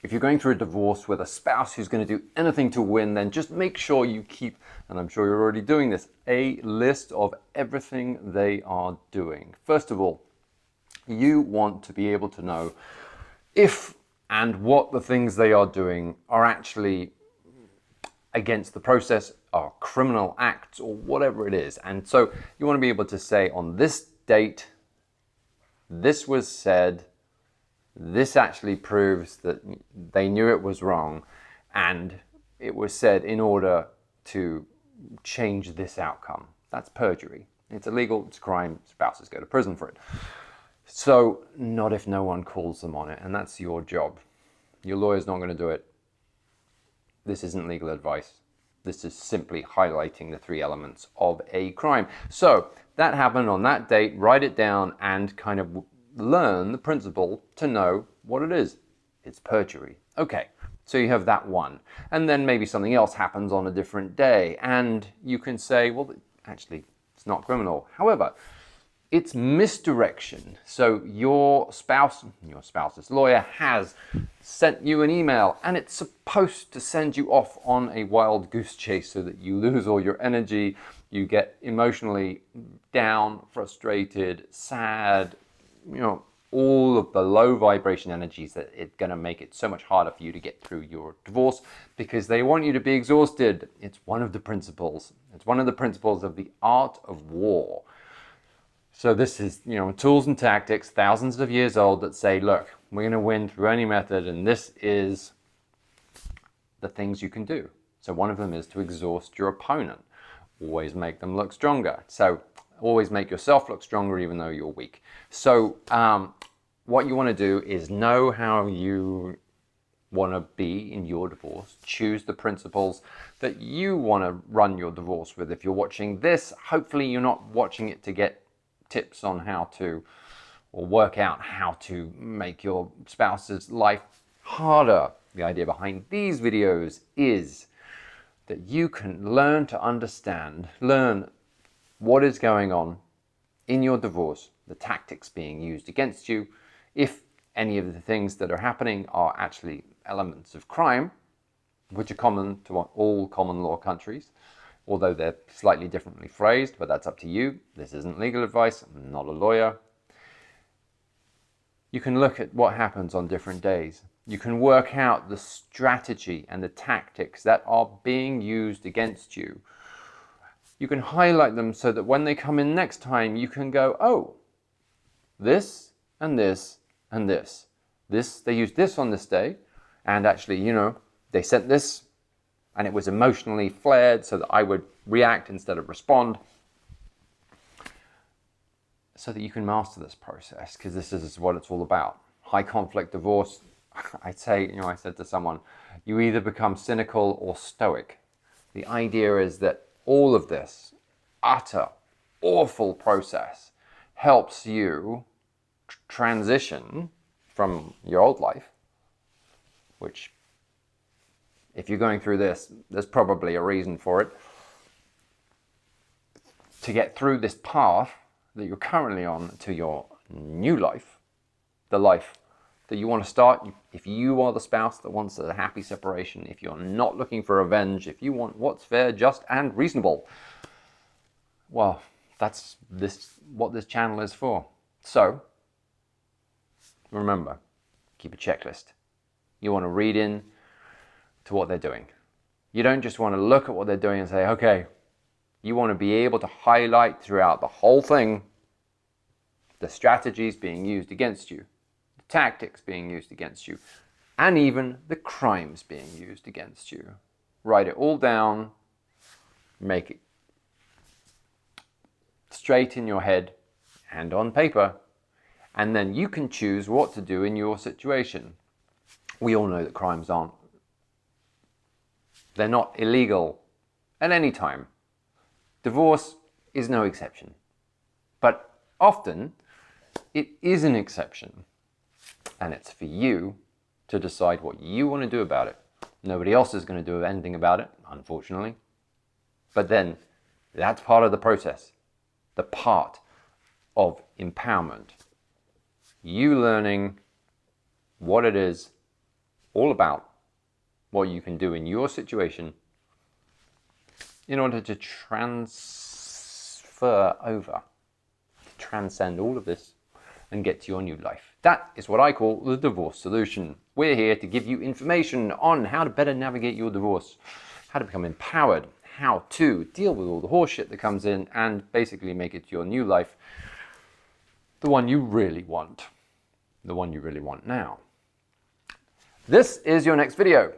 if you're going through a divorce with a spouse who's going to do anything to win, then just make sure you keep, and I'm sure you're already doing this, a list of everything they are doing. First of all, you want to be able to know if and what the things they are doing are actually against the process, are criminal acts, or whatever it is. And so you want to be able to say, on this date, this was said, this actually proves that they knew it was wrong, and it was said in order to change this outcome. That's perjury. It's illegal, it's a crime, spouses go to prison for it. So not if no one calls them on it, and that's your job. Your lawyer's not going to do it. This isn't legal advice. This is simply highlighting the three elements of a crime. So that happened on that date, write it down, and kind of learn the principle to know what it is. It's perjury. Okay, so you have that one. And then maybe something else happens on a different day, and you can say, well, actually, it's not criminal. However, it's misdirection. So your spouse's lawyer has sent you an email, and it's supposed to send you off on a wild goose chase so that you lose all your energy, you get emotionally down, frustrated, sad, all of the low vibration energies that it's going to make it so much harder for you to get through your divorce, because they want you to be exhausted. It's one of the principles. It's one of the principles of the art of war. So this is, tools and tactics, thousands of years old, that say, look, we're going to win through any method, and this is the things you can do. So one of them is to exhaust your opponent. Always make them look stronger. So always make yourself look stronger even though you're weak. So what you want to do is know how you want to be in your divorce. Choose the principles that you want to run your divorce with. If you're watching this, hopefully you're not watching it to get tips on how to, or work out how to make your spouse's life harder. The idea behind these videos is that you can learn to understand, learn what is going on in your divorce, the tactics being used against you, if any of the things that are happening are actually elements of crime, which are common to all common law countries, although they're slightly differently phrased, but that's up to you. This isn't legal advice. I'm not a lawyer. You can look at what happens on different days. You can work out the strategy and the tactics that are being used against you. You can highlight them so that when they come in next time, you can go, oh, this and this and this. They used this on this day, and actually, they sent this, and it was emotionally flared so that I would react instead of respond, so that you can master this process, because this is what it's all about. High conflict divorce, I said to someone, you either become cynical or stoic. The idea is that all of this utter, awful process helps you transition from your old life, which, if you're going through this, there's probably a reason for it, to get through this path that you're currently on to your new life, the life that you want to start. If you are the spouse that wants a happy separation, if you're not looking for revenge, if you want what's fair, just, and reasonable, well, that's what this channel is for. So, remember, keep a checklist. You want to read in to what they're doing. You don't just want to look at what they're doing and say, okay. You want to be able to highlight throughout the whole thing the strategies being used against you, the tactics being used against you, and even the crimes being used against you. Write it all down, make it straight in your head and on paper, and then you can choose what to do in your situation. We all know that crimes they're not illegal at any time. Divorce is no exception. But often, it is an exception. And it's for you to decide what you want to do about it. Nobody else is going to do anything about it, unfortunately. But then, that's part of the process. The part of empowerment. You learning what it is all about what you can do in your situation in order to transfer over, to transcend all of this and get to your new life. That is what I call the divorce solution. We're here to give you information on how to better navigate your divorce, how to become empowered, how to deal with all the horseshit that comes in, and basically make it your new life, the one you really want, the one you really want now. This is your next video.